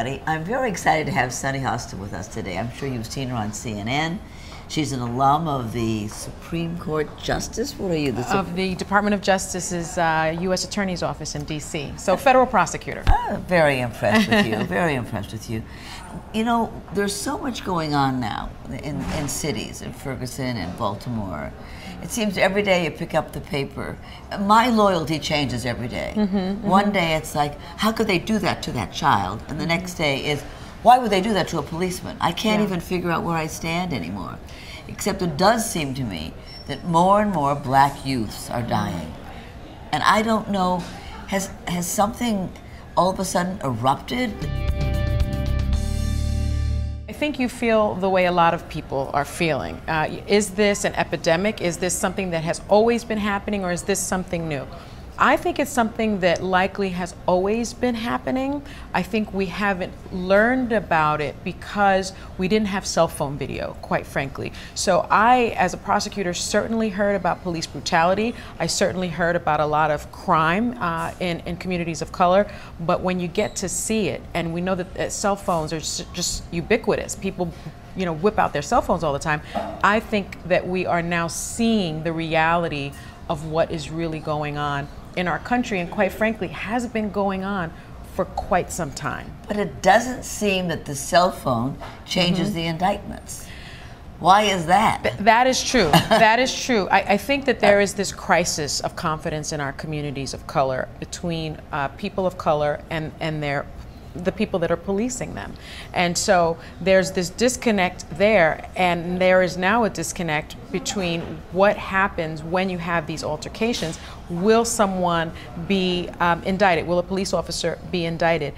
everybody. I'm very excited to have Sunny Hostin with us today. I'm sure you've seen her on CNN. She's an alum of the Supreme Court Justice. What are you? Of the Department of Justice's U.S. Attorney's Office in D.C. So federal prosecutor. Very impressed with you. Very impressed with you. You know, there's so much going on now in cities, in Ferguson and Baltimore. It seems every day you pick up the paper. My loyalty changes every day. One day it's like, how could they do that to that child? And the next day is, why would they do that to a policeman? I can't even figure out where I stand anymore. Except it does seem to me that more and more black youths are dying. And I don't know, has something all of a sudden erupted? I think you feel the way a lot of people are feeling. Is this an epidemic? Is this something that has always been happening, or is this something new? I think it's something that likely has always been happening. I think we haven't learned about it because we didn't have cell phone video, quite frankly. So I, as a prosecutor, certainly heard about police brutality. I certainly heard about a lot of crime in communities of color. But when you get to see it, and we know that cell phones are just ubiquitous, people whip out their cell phones all the time. I think that we are now seeing the reality of what is really going on in our country, and quite frankly has been going on for quite some time. But it doesn't seem that the cell phone changes the indictments. Why is that? That is true. That is true. I think that there is this crisis of confidence in our communities of color between people of color and the people that are policing them. And so there's this disconnect there, and there is now a disconnect between what happens when you have these altercations. Will someone be indicted? Will a police officer be indicted?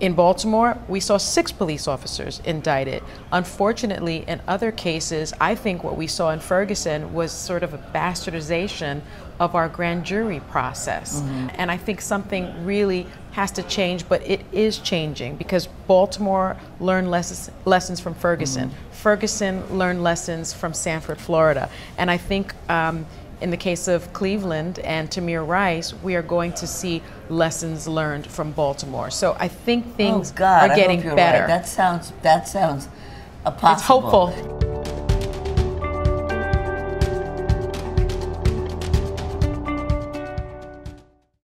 In Baltimore, we saw 6 police officers indicted. Unfortunately, in other cases, I think what we saw in Ferguson was sort of a bastardization of our grand jury process. And I think something really has to change, but it is changing, because Baltimore learned lessons from Ferguson. Ferguson learned lessons from Sanford, Florida. And I think in the case of Cleveland and Tamir Rice, we are going to see lessons learned from Baltimore. So I think things are getting better. Right. That sounds possible. It's hopeful.